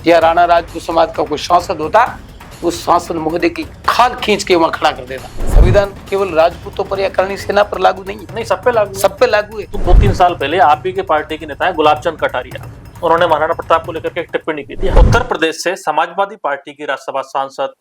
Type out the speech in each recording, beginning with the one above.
या राणा राजपूत समाज का कोई सांसद होता, उस सांसद महोदय की खाल खींच के वहां खड़ा कर देता। संविधान केवल राजपूतों पर या करणी सेना पर लागू नहीं है। नहीं, सब पे लागू है। सब पे लागू है। तो 2-3 साल पहले आप ही के पार्टी के नेता है गुलाबचंद कटारिया, उन्होंने महाराणा प्रताप को लेकर के एक टिप्पणी की थी। उत्तर प्रदेश से समाजवादी पार्टी की राज्यसभा सांसद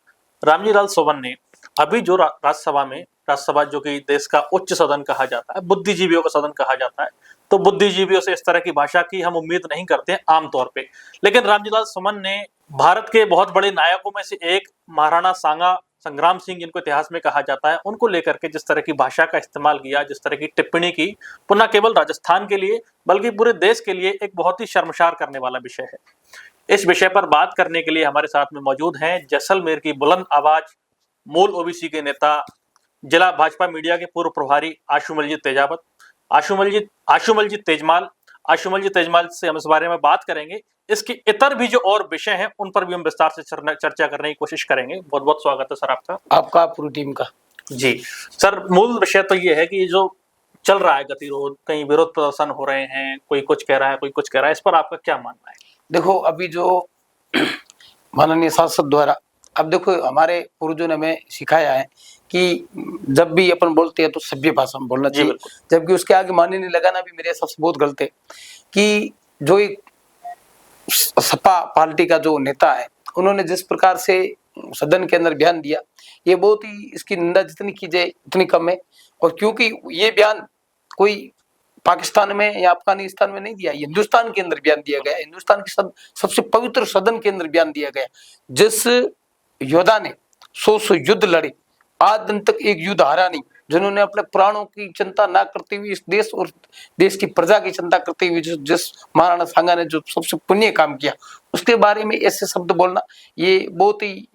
रामजी लाल सोवन ने अभी जो राज्यसभा जो कि देश का उच्च सदन कहा जाता है, बुद्धिजीवियों का सदन कहा जाता है, तो बुद्धिजीवियों से इस तरह की भाषा की हम उम्मीद नहीं करते हैं आमतौर पे। लेकिन रामजी लाल सोवन ने भारत के बहुत बड़े नायकों में से एक महाराणा सांगा संग्राम सिंह, जिनको इतिहास में कहा जाता है, उनको लेकर के जिस तरह की भाषा का इस्तेमाल किया, जिस तरह की टिप्पणी की, वो न केवल राजस्थान के लिए बल्कि पूरे देश के लिए एक बहुत ही शर्मसार करने वाला विषय है। इस विषय पर बात करने के लिए हमारे साथ में मौजूद हैं जैसलमेर की बुलंद आवाज, मूल ओबीसी के नेता, जिला भाजपा मीडिया के पूर्व प्रभारी आशुमलजीत तेजमाल से हम इस बारे में बात करेंगे। इसके इतर भी जो और विषय हैं उन पर भी हम विस्तार से चर्चा करने की कोशिश करेंगे। बहुत बहुत स्वागत है सर आपका पूरी टीम का। जी सर, मूल विषय तो ये है कि जो चल रहा है गतिरोध, कहीं विरोध प्रदर्शन हो रहे हैं, कोई कुछ कह रहा है, कोई कुछ कह रहा है, इस पर आपका क्या मानना है? देखो, अभी जो माननीय सांसद द्वारा, अब देखो हमारे पूर्वजों ने हमें सिखाया है कि जब भी अपन बोलते हैं तो सभ्य भाषा में बोलना चाहिए, जबकि उसके आगे मानने नहीं लगाना भी मेरे हिसाब से बहुत गलत है। कि जो एक सपा पार्टी का जो नेता है, उन्होंने जिस प्रकार से सदन के अंदर बयान दिया, ये बहुत ही, इसकी निंदा जितनी की जाए उतनी कम है। और क्योंकि ये बयान कोई पाकिस्तान में या अफगानिस्तान में नहीं दिया, हिंदुस्तान के अंदर बयान दिया गया, हिंदुस्तान के सबसे पवित्र सदन के अंदर बयान दिया गया। जिस योद्धा ने 100 युद्ध लड़े, आज दिन तक एक युद्ध हारा नहीं, जिन्होंने अपने प्राणों की चिंता ना करते हुए इस देश और देश की प्रजा की चिंता करते हुए जिस महाराणा सांगा ने जो सबसे पुण्य काम किया, उसके बारे में ऐसे शब्द बोलना, ये बहुत ही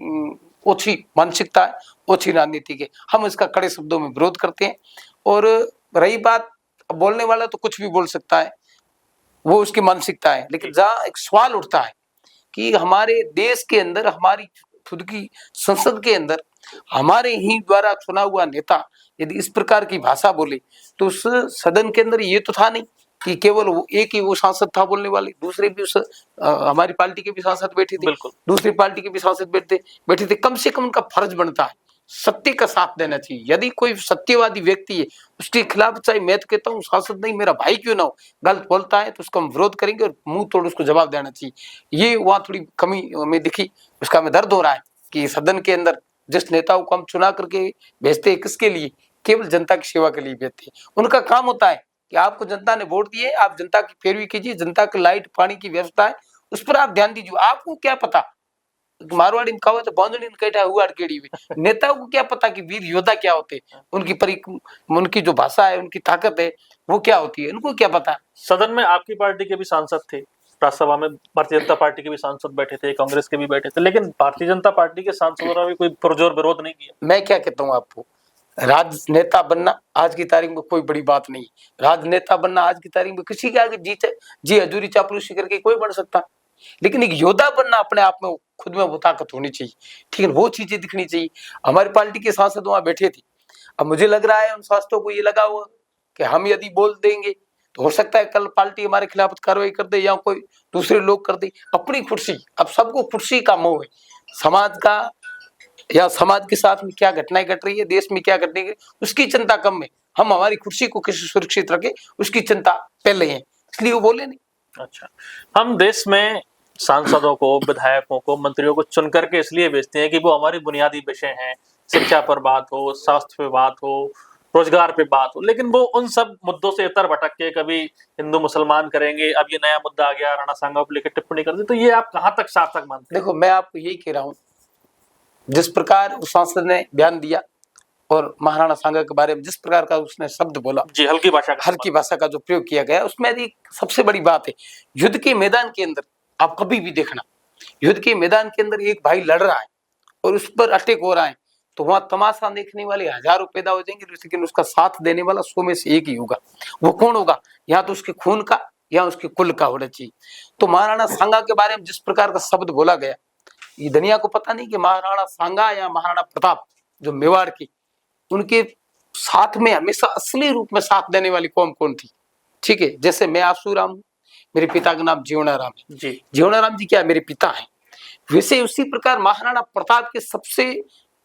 ओछी मानसिकता है, ओछी राजनीति के। हम इसका कड़े शब्दों में विरोध करते हैं। और रही बात, बोलने वाला तो कुछ भी बोल सकता है, वो उसकी मानसिकता है, लेकिन जहां एक सवाल उठता है कि हमारे देश के अंदर, हमारी खुद की संसद के अंदर, हमारे ही द्वारा चुना हुआ नेता यदि इस प्रकार की भाषा बोले, तो उस सदन के अंदर ये तो था नहीं कि केवल वो एक ही वो सांसद था बोलने वाले, दूसरे भी हमारी पार्टी के भी सांसद बैठे थे, दूसरी पार्टी के भी सांसद बैठे थे। कम से कम उनका फर्ज बनता है सत्य का साथ देना चाहिए। यदि कोई सत्यवादी व्यक्ति है, उसके खिलाफ, चाहे मैं तो कहता हूँ सांसद नहीं, मेरा भाई क्यों ना हो, गलत बोलता है तो उसका हम विरोध करेंगे और मुंह तोड़ उसको जवाब देना चाहिए। ये वहां थोड़ी कमी हमें दिखी, उसका हमें दर्द हो रहा है कि सदन के अंदर जिस नेताओं को हम चुना करके भेजते हैं, किसके लिए? केवल जनता की सेवा के लिए भेजते हैं। उनका काम होता है कि आपको जनता ने वोट दिए, आप जनता की पैरवी कीजिए, जनता की लाइट पानी की व्यवस्था है उस पर आप ध्यान दीजिए। आपको क्या पता, मारवाड़ी में कहो तो बांधड़ी कैठा हुआ अड़केड़ी हुई, नेताओं को क्या पता कि वीर योद्धा क्या होते, उनकी जो भाषा है, उनकी ताकत है, वो क्या होती है, उनको क्या पता। सदन में आपकी पार्टी के भी सांसद थे, राज्यसभा में भारतीय जनता पार्टी के भी सांसद बैठे थे, कांग्रेस के भी बैठे थे, लेकिन भारतीय जनता पार्टी के सांसदों ने भी कोई पुरजोर विरोध नहीं किया। मैं क्या कहता हूँ आपको, राजनेता बनना आज की तारीख में कोई बड़ी बात नहीं। राजनेता बनना आज की तारीख में किसी के आगे जी हजूरी चापलूसी करके कोई बन सकता, लेकिन एक योद्धा बनना अपने आप में खुद में वो ताकत होनी चाहिए, ठीक है, वो चीजें दिखनी चाहिए। हमारी पार्टी के सांसद वहां बैठे थे। अब मुझे लग रहा है उन सांसदों को ये लगा हुआ कि हम यदि बोल देंगे तो हो सकता है कल पार्टी हमारे खिलाफ कार्रवाई कर दे या कोई दूसरे लोग कर दे। अपनी कुर्सी, अब सबको कुर्सी का मोह है, समाज का या समाज के साथ में क्या घटनाएं घट रही है, देश में क्या घटने उसकी चिंता कम है, हम हमारी कुर्सी को कैसे सुरक्षित रखें उसकी चिंता पहले है, इसलिए वो बोले नहीं। अच्छा, हम देश में सांसदों को, विधायकों को, मंत्रियों को चुन करके इसलिए भेजते हैं कि वो हमारी बुनियादी विषय हैं, शिक्षा पर बात हो, स्वास्थ्य पे बात हो, रोजगार पे बात हो, लेकिन वो उन सब मुद्दों से इतर भटक के कभी हिंदू मुसलमान करेंगे, अब ये नया मुद्दा आ गया राणा सांगा को लेकर टिप्पणी कर दी, तो ये आप कहाँ तक सार्थक मानते हैं? देखो, मैं आपको यही कह रहा हूँ, जिस प्रकार उस सांसद ने बयान दिया और महाराणा सांगा के बारे में जिस प्रकार का उसने शब्द बोला, जी, हल्की भाषा का जो प्रयोग किया गया, उसमें एक सबसे बड़ी बात है, युद्ध के मैदान के अंदर आप कभी भी देखना, युद्ध के मैदान के अंदर एक भाई लड़ रहा है और उस पर अटैक हो रहा है, तो वहां तमाशा देखने वाले हजारों पैदा हो जाएंगे, लेकिन उसका साथ देने वाला 100 में से एक ही होगा। वो कौन होगा? या तो उसके खून का या उसके कुल का होना चाहिए। तो महाराणा सांगा के बारे में जिस प्रकार का शब्द बोला गया, ये दुनिया को पता नहीं कि महाराणा सांगा या महाराणा प्रताप जो मेवाड़ की, उनके साथ में हमेशा असली रूप में साथ देने वाली कौम कौन थी? ठीक है, जैसे मैं आसूराम हूँ, मेरे पिता का नाम जीवनाराम है। जी, जीवनाराम जी क्या है? मेरे पिता हैं। वैसे उसी प्रकार महाराणा प्रताप के सबसे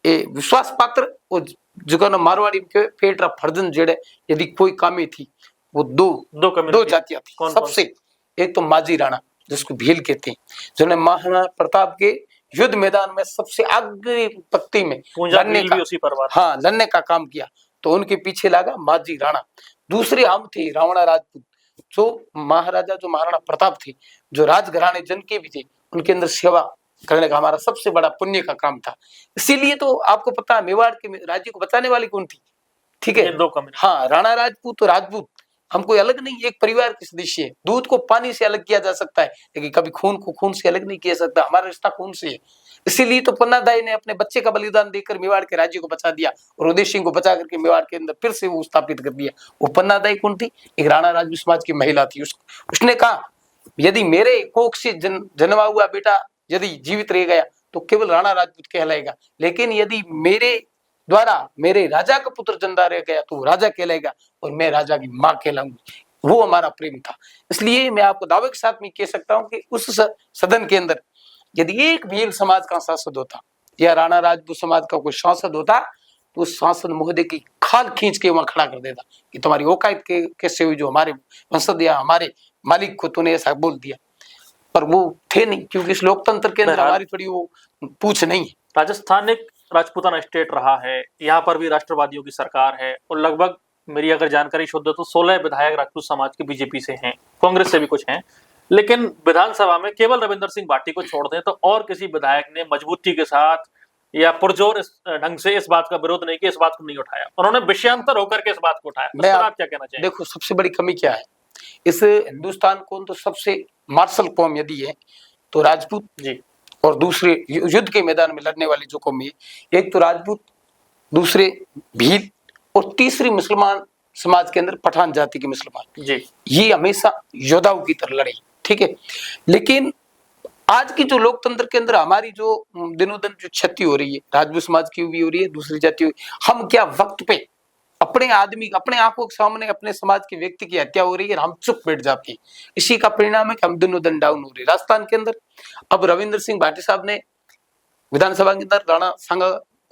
विश्वास पात्र और जो मारवाड़ी के पेट फर्जन जेड़े यदि कोई कामी थी वो दो जातियां थी सबसे। एक तो माझी राणा जिसको भील कहते हैं, जिन्होंने महाराणा प्रताप के युद्ध मैदान में सबसे आगे पत्ती में लड़ने का काम किया, तो उनके पीछे लगा माझी राणा। दूसरे हम थे रावणा राजपूत, जो महाराजा जो महाराणा प्रताप थे, जो राजघराने जन के भी थे, उनके अंदर सेवा करने का हमारा सबसे बड़ा पुण्य का काम था। इसीलिए तो आपको पता है मेवाड़ के राज्य को बचाने वाली कौन थी? ठीक है, हाँ, राणा राजपूत तो राजपूत, हम कोई अलग नहीं, एक परिवार के सदस्य है। दूध को पानी से अलग किया जा सकता है, लेकिन कभी खून को खून से अलग नहीं किया सकता। हमारा रिश्ता खून से है। इसीलिए तो पन्नादाई ने अपने बच्चे का बलिदान देकर मेवाड़ के राज्य को बचा दिया और उदय सिंह को बचा करके मेवाड़ के अंदर फिर से वो स्थापित कर दिया। वो पन्नादाई कौन थी? एक राणा राजपूत समाज की महिला थी। उसने कहा यदि मेरे कोख से जन्मा हुआ बेटा यदि जीवित रह गया तो केवल राणा राजपूत कहलाएगा, लेकिन यदि मेरे द्वारा मेरे राजा का पुत्र जिंदा रह गया तो राजा कहलाएगा और मैं राजा की मां कहलाऊंगी। वो हमारा प्रेम था। इसलिए मैं आपको दावे के साथ में कह सकता हूं कि उस सदन के अंदर यदि एक भील समाज का सांसद होता या राणा राजपूत समाज का कोई सांसद होता तो उस सांसद महोदय की खाल खींच के वहां खड़ा कर देता कि तुम्हारी औकात कैसे हुई जो हमारे वंशज या हमारे मालिक को तूने ऐसा बोल दिया। पर वो थे नहीं, क्योंकि इस लोकतंत्र के अंदर हमारी थोड़ी वो पूछ नहीं है। राजस्थान एक राजपूताना स्टेट रहा है, यहाँ पर भी राष्ट्रवादियों की सरकार है और लगभग मेरी अगर जानकारी शुद्ध तो 16 विधायक राजपूत समाज के बीजेपी से हैं, कांग्रेस से भी कुछ हैं, लेकिन विधानसभा में केवल रविंदर सिंह भाटी को छोड़ दें तो और किसी विधायक ने मजबूती के साथ या पुरजोर ढंग से इस बात का विरोध नहीं किया, इस बात को नहीं उठाया। उन्होंने विषयांतर होकर के इस बात को उठाया। आप क्या कहना चाहिए? देखो, सबसे बड़ी कमी क्या है इस हिंदुस्तान को, तो सबसे मार्शल कौम यदि है तो राजपूत जी, और दूसरे युद्ध के मैदान में लड़ने वाली जो कौम है, एक तो राजपूत, दूसरे भील और तीसरी मुसलमान समाज के अंदर पठान जाति के मुसलमान जी, ये हमेशा योद्धाओं की तरह लड़े। ठीक है, लेकिन आज की जो लोकतंत्र के अंदर हमारी जो दिनों दिन जो क्षति हो रही है, राजपूत समाज की भी हो रही है, दूसरी जाति, हम क्या वक्त पे अपने आदमी अपने आंखों के सामने अपने समाज के व्यक्ति की हत्या हो रही है, हम चुप बैठ जाते हैं। इसी का परिणाम है कि हम दिनों दिन डाउन हो रहे हैं राजस्थान के अंदर। अब रविंद्र सिंह भाटी साहब ने विधानसभा के अंदर राणा संघ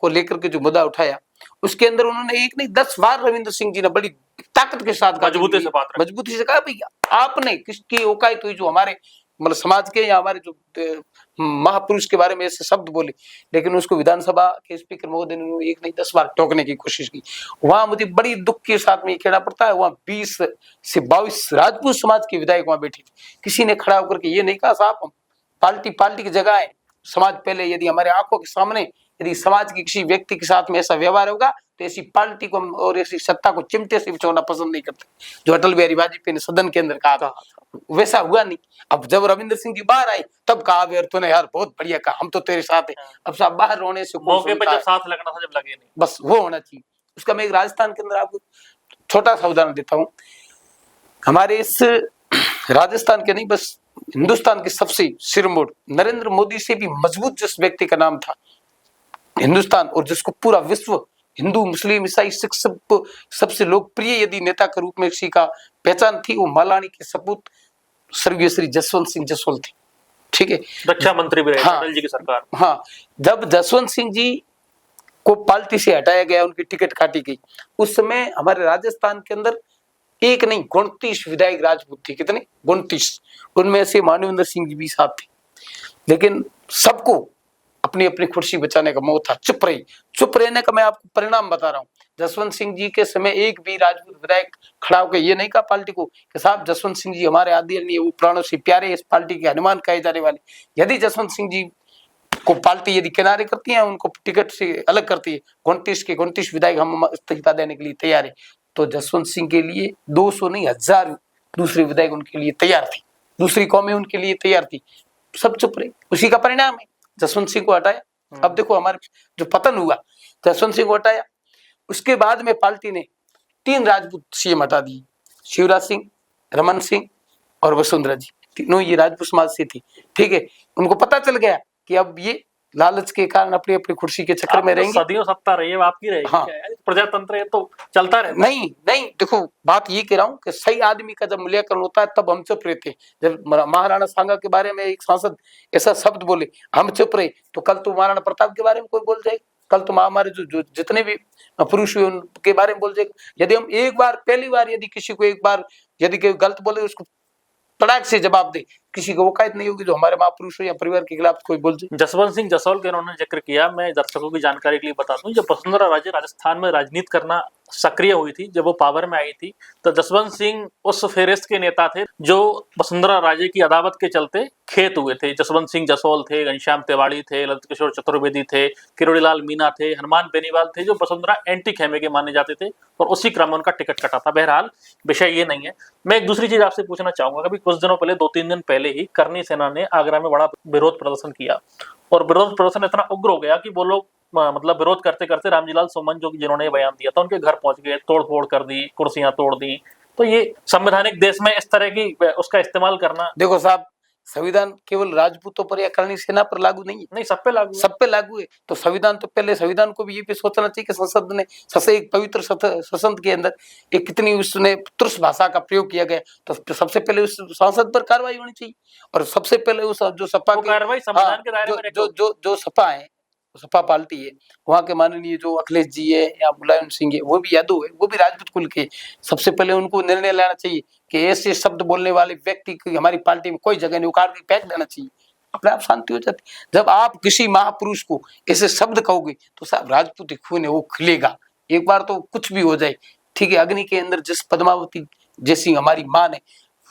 को लेकर के जो मुद्दा उठाया, उसके अंदर उन्होंने एक नहीं 10 बार रविंद्र सिंह जी ने बड़ी ताकत के साथ मजबूती से कहा भैया आपने किसकी औकात हुई जो हमारे मतलब समाज के या हमारे जो महापुरुष के बारे में ऐसे शब्द बोले, लेकिन उसको विधानसभा के स्पीकर महोदय ने एक नहीं 10 बार टोकने की कोशिश की। वहां मुझे बड़ी दुख के साथ में कहना पड़ता है, वहां 20 से 22 राजपूत समाज के विधायक वहां बैठे थे। किसी ने खड़ा होकर के ये नहीं कहा साहब पार्टी की जगह है, समाज पहले। यदि हमारे आंखों के सामने यदि समाज के किसी व्यक्ति के साथ में ऐसा व्यवहार होगा तो ऐसी पार्टी को और ऐसी सत्ता को चिमटे से बिछोड़ना पसंद नहीं करते, जो अटल बिहारी वाजपेयी ने सदन के अंदर कहा था। वैसा हुआ नहीं। अब जब रविंद्र सिंह जी बाहर आए तब कहा यार तूने यार बहुत बढ़िया कहा, हम तो तेरे साथ हैं। अब साहब बाहर रोने से मौके पे जब साथ लगना था जब लगे नहीं, बस वो होना चाहिए। उसका मैं एक राजस्थान के अंदर आपको छोटा सा उदाहरण देता हूँ। हमारे इस राजस्थान के नहीं बस हिंदुस्तान के सबसे सिरमौर नरेंद्र मोदी से भी मजबूत जिस व्यक्ति का नाम था हिंदुस्तान, और जिसको पूरा विश्व हिंदू मुस्लिम ईसाई सिख सबसे लोकप्रिय यदि नेता के रूप में किसी का पहचान थी, वो मालानी के सपूत स्वर्गीय श्री जसवंत सिंह जसवाल थे। ठीक है, रक्षा मंत्री भी रहे अटल जी की सरकार। हाँ, जब जसवंत सिंह जी को पार्टी से हटाया गया, उनकी टिकट काटी गई, उस समय हमारे राजस्थान के अंदर एक नहीं 29 विधायक राजपूत थे। कितने? 29। उनमें से मानवेंद्र सिंह जी भी साथ थे, लेकिन सबको अपनी अपनी कुर्सी बचाने का मोह था। चुप रहने का मैं आपको परिणाम बता रहा हूँ। जसवंत सिंह जी के समय एक भी राजपूत विधायक खड़ा होकर ये नहीं कहा पार्टी को कि साहब जसवंत सिंह जी हमारे आदरणीय, वो प्राणों से प्यारे, इस पार्टी के हनुमान कहे जाने वाले। यदि जसवंत सिंह जी को पार्टी यदि किनारे करती है, उनको टिकट से अलग करती है, 29 के 29 विधायक हम इस्तीफा देने के लिए तैयार है, तो जसवंत सिंह के लिए 200 नहीं 1000 दूसरे विधायक उनके लिए तैयार थी, दूसरी कौमें उनके लिए तैयार थी। सब चुप रहे। उसी का परिणाम है जसवंत सिंह को हटाया। अब देखो हमारे जो पतन हुआ, जसवंत सिंह को हटाया, उसके बाद में पार्टी ने 3 राजपूत सीएम हटा दिए, शिवराज सिंह, रमन सिंह और वसुंधरा जी। तीनों ये राजपूत समाज से थी। ठीक है, उनको पता चल गया कि अब ये लालच के कारण अपनी अपनी कुर्सी के चक्कर में रहेंगे। सदियों सत्ता रही है, आपकी रहेगी। हाँ, प्रजातंत्र है तो चलता रहता है। नहीं नहीं, देखो बात ये कह रहा हूँ कि सही आदमी का जब मूल्यांकन होता है तब हम चुप रहते हैं। जब महाराणा सांगा के बारे में एक सांसद ऐसा शब्द बोले, हम चुप रहे, तो कल तो महाराणा प्रताप के बारे में कोई बोल जाएगा, कल तो हमारे जो जितने भी पुरुष हुए उनके बारे में बोल जाएगा। यदि हम एक बार, पहली बार यदि किसी को एक बार यदि कोई गलत बोले, उसको तड़ाक से जवाब दे, किसी को औकात नहीं होगी जो हमारे महापुरुष हो या परिवार के खिलाफ कोई बोल जाए। जसवंत सिंह जसौल के उन्होंने जिक्र किया, मैं दर्शकों की जानकारी के लिए बता दूं, जब वसुंधरा राजे राजस्थान में राजनीति करना सक्रिय हुई थी, जब वो पावर में आई थी, तो जसवंत सिंह उस फेरिस्त के नेता थे जो वसुंधरा राजे की अदावत के चलते खेत हुए थे। जसवंत सिंह जसौल थे, घनश्याम तिवाड़ी थे, ललित किशोर चतुर्वेदी थे, किरोड़ीलाल मीना थे, हनुमान बेनीवाल थे, जो वसुंधरा एंटी खेमे के माने जाते थे, और उसी क्रम में उनका टिकट कटा था। बहरहाल विषय ये नहीं है। मैं एक दूसरी चीज आपसे पूछना चाहूंगा, कभी कुछ दिनों पहले, 2-3 दिन पहले ही करनी सेना ने आगरा में बड़ा विरोध प्रदर्शन किया, और विरोध प्रदर्शन इतना उग्र हो गया कि वो लोग मतलब विरोध करते करते रामजीलाल सोमन जो जिन्होंने बयान दिया था उनके घर पहुंच गए, तोड़ फोड़ कर दी, कुर्सियां तोड़ दी। तो ये संवैधानिक देश में इस तरह की उसका इस्तेमाल करना। देखो साहब, संविधान केवल राजपूतों पर या करनी सेना पर लागू नहीं है, नहीं, सब पे लागू है। सब पे लागू है। तो संविधान तो पहले संविधान को भी ये भी सोचना चाहिए कि संसद ने एक पवित्र संसद के अंदर एक कितनी उसने तुरस भाषा का प्रयोग किया गया, तो सबसे पहले उस सांसद पर कार्रवाई होनी चाहिए। और सबसे पहले उस जो सपा वो के कार्रवाई संविधान के दायरे में रहकर जो सपा है, सपा पार्टी है, वहाँ के माननीय जो अखिलेश जी है या मुलायम सिंह है, वो भी यादव है, वो भी राजपूत कुल के। सबसे पहले उनको निर्णय लेना चाहिए कि ऐसे शब्द बोलने वाले व्यक्ति की हमारी पार्टी में कोई जगह नहीं, उखाड़ के फेंक देना चाहिए, अपने आप शांति हो जाती। जब आप किसी महापुरुष को ऐसे शब्द कहोगे तो साहब राजपूती खून है वो खिलेगा। एक बार तो कुछ भी हो जाए, ठीक है। अग्नि के अंदर जिस पद्मावती जैसी हमारी माँ ने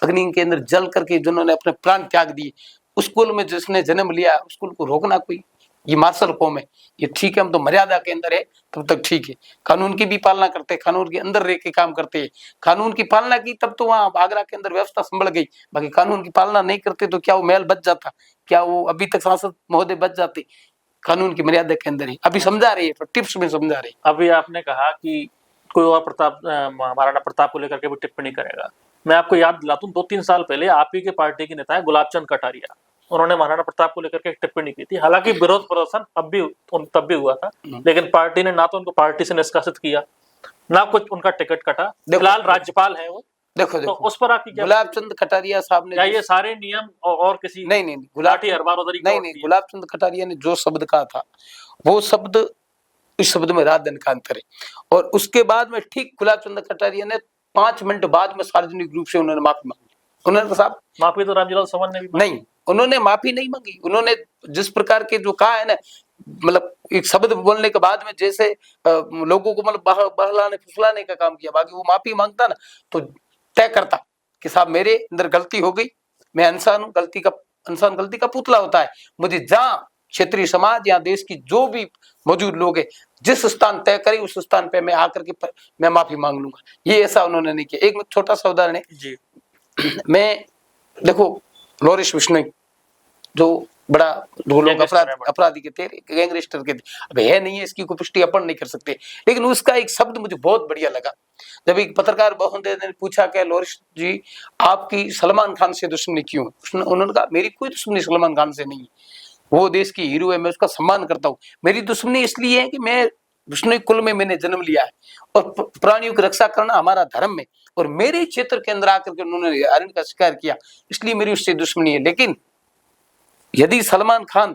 अग्नि के अंदर जल करके जिन्होंने अपने प्राण त्याग दिए, उस कुल में जिसने जन्म लिया, उस कुल को रोकना कोई, ये मार्शल कौम है, ये ठीक है, हम तो मर्यादा के अंदर है तब तक ठीक है, कानून की भी पालना करते हैं, कानून के अंदर रह के काम करते हैं। कानून की पालना की तब तो वहाँ आगरा के अंदर व्यवस्था संभल गई, बाकी कानून की पालना नहीं करते तो क्या वो महल बच जाता, क्या वो अभी तक सांसद महोदय बच जाते? कानून की मर्यादा के अंदर ही अभी समझा रही है, टिप्स में समझा रही है। अभी आपने कहा कि कोई और महाराणा प्रताप को लेकर के भी टिप्पणी करेगा। मैं आपको याद दिलाता हूं, 2-3 साल पहले आप ही के पार्टी के नेता है गुलाब चंद कटारिया, उन्होंने महाराणा प्रताप को लेकर के एक टिप्पणी की थी। हालांकि विरोध प्रदर्शन तब भी हुआ था, लेकिन पार्टी ने ना तो उनको पार्टी से निष्कासित किया, ना कुछ उनका टिकट कटा। फिलहाल राज्यपाल है वो। देखो तो उस पर आपकी क्या, गुलाब चंद कटारिया साहब ने, क्या ये सारे नियम और किसी नहीं गुलाटी हरबार उधरी नहीं, गुलाब चंद कटारिया ने जो शब्द कहा था वो शब्द इस शब्द में रात दिन का अंतर है। और उसके बाद में ठीक गुलाब चंद कटारिया ने 5 मिनट बाद में सार्वजनिक रूप से उन्होंने माफी मांगी। उन्होंने कहा साहब, माफी तो रामजीलाल सोमन ने भी नहीं, उन्होंने माफी नहीं मांगी। उन्होंने जिस प्रकार के जो कहा है ना, मतलब एक शब्द बोलने के बाद में जैसे लोगों को मतलब बहलाने फुसलाने का काम किया, बाकी वो माफी मांगता ना तो तय करता कि साहब मेरे अंदर गलती हो गई, मैं इंसान हूँ, इंसान गलती का पुतला होता है। मुझे जहां क्षेत्रीय समाज या देश की जो भी मौजूद लोग है, जिस स्थान तय करे उस स्थान पे मैं आकर के मैं माफी मांग लूंगा। ये ऐसा उन्होंने नहीं किया। एक छोटा सा उदाहरण है जी। मैं देखो, लोरिश बिश्नोई जो बड़ा दो लोग अपराधी के थे, गैंगस्टर के थे, अब है नहीं है, इसकी कोई पुष्टि अपन नहीं कर सकते, लेकिन उसका एक शब्द मुझे बहुत बढ़िया लगा। जब एक पत्रकार महोदय ने पूछा कि लोरिश जी आपकी सलमान खान से दुश्मनी क्यों? उन्होंने कहा मेरी कोई दुश्मनी सलमान खान से नहीं है, वो देश की हीरो है, मैं उसका सम्मान करता हूँ। मेरी दुश्मनी इसलिए है कि मैं बिश्नोई कुल में मैंने जन्म लिया है और प्राणियों की रक्षा करना हमारा धर्म है, और मेरे क्षेत्र के अंदर आकर के उन्होंने हरण का शिकार किया, इसलिए मेरी उससे दुश्मनी है। लेकिन यदि सलमान खान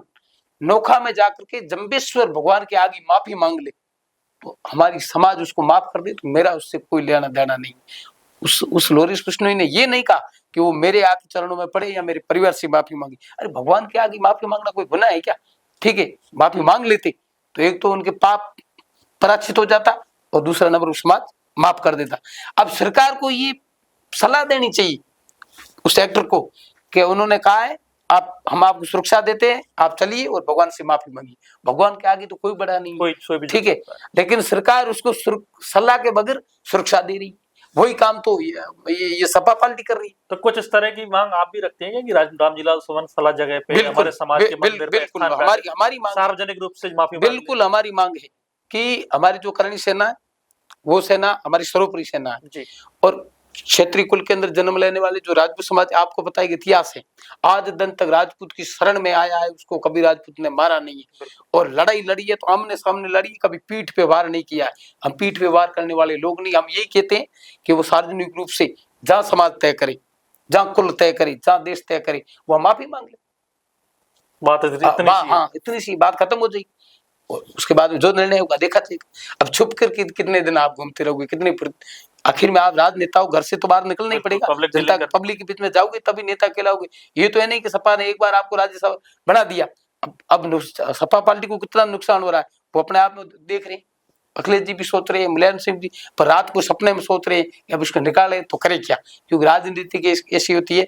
नोखा में जाकर के जम्बेश्वर भगवान के आगे माफी मांग ले तो हमारी समाज उसको माफ कर दे, तो मेरा उससे कोई लेना देना नहीं। उस लोरिश बिश्नोई ने ये नहीं कहा कि वो मेरे आके चरणों में पड़े या मेरे परिवार से माफी मांगी। अरे भगवान के आगे माफी मांगना कोई गुनाह है क्या? ठीक है, माफी मांग लेते तो एक तो उनके पाप पराचित हो जाता और दूसरा नंबर समाज माफ कर देता। अब सरकार को ये सलाह देनी चाहिए उस एक्टर को कि उन्होंने कहा है हम आपको सुरक्षा देते हैं, आप चलिए और भगवान से माफी मांगिए। भगवान के आगे तो कोई बड़ा नहीं है, ठीक है, लेकिन सरकार उसको सलाह के बगैर सुरक्षा दे रही। वही काम तो ये सपा पार्टी कर रही है। तो कुछ इस तरह की मांग आप भी रखते हैं कि रामजीलाल सोमन सलाह जगह पे हमारे समाज के मंदिर पे बिल्कुल हमारी मांग, सार्वजनिक रूप से माफी, बिल्कुल हमारी मांग है कि हमारी जो करणी सेना है वो सेना हमारी सर्वोपरि सेना है, और क्षेत्रीय कुल के अंदर जन्म लेने वाले जो राजपूत समाज, आपको पता है कि इतिहास है, आज दिन तक राजपूत की शरण में आया है, उसको कभी राजपूत ने मारा नहीं है। और लड़ाई लड़ी है तो आमने सामने लड़ी, कभी पीठ पे वार नहीं किया है। हम पीठ पे वार करने वाले लोग नहीं, हम यही कहते हैं कि वो सार्वजनिक रूप से जहां समाज तय करे, जहां कुल तय करे, जहां देश तय करे, वो माफी मांग ले। बात इतनी सी है। हाँ, इतनी सी बात खत्म हो जाएगी। और उसके बाद में जो निर्णय होगा देखा जाएगा। अब छुप कर कितने दिन आप घूमते रहोगे, कितने आखिर में आप राजनेता हो, घर से तो बाहर निकलना ही पड़ेगा, जनता पब्लिक के बीच में जाओगे तभी नेता कहलाओगे। ये तो है नहीं कि सपा ने एक बार आपको राज्यसभा बना दिया, अब सपा पार्टी को कितना नुकसान हो रहा है वो अपने आप में देख रहे हैं। अखिलेश जी भी सोच रहे हैं, मुलायम सिंह जी, पर रात को सपने में सोच रहे हैं अब इसको निकाले तो करे क्या, क्योंकि राजनीति की ऐसी होती है,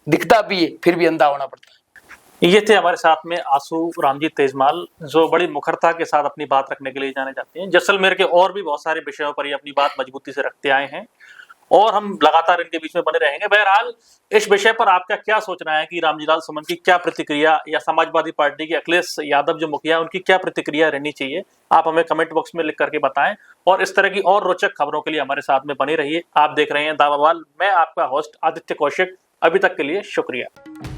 दिखता भी है फिर भी अंधा होना पड़ता है। ये थे हमारे साथ में आंसू रामजी तेजमाल, जो बड़ी मुखरता के साथ अपनी बात रखने के लिए जाने जाते हैं। जैसलमेर के और भी बहुत सारे विषयों पर ये अपनी बात मजबूती से रखते आए हैं और हम लगातार इनके बीच में बने रहेंगे। बहरहाल इस विषय पर आपका क्या सोचना है कि रामजी लाल सुमन की क्या प्रतिक्रिया, या समाजवादी पार्टी के अखिलेश यादव जो मुखिया उनकी क्या प्रतिक्रिया रहनी चाहिए, आप हमें कमेंट बॉक्स में लिख करके बताएं। और इस तरह की और रोचक खबरों के लिए हमारे साथ में बने रहिए। आप देख रहे हैं दावावाल, मैं आपका होस्ट आदित्य कौशिक। अभी तक के लिए शुक्रिया।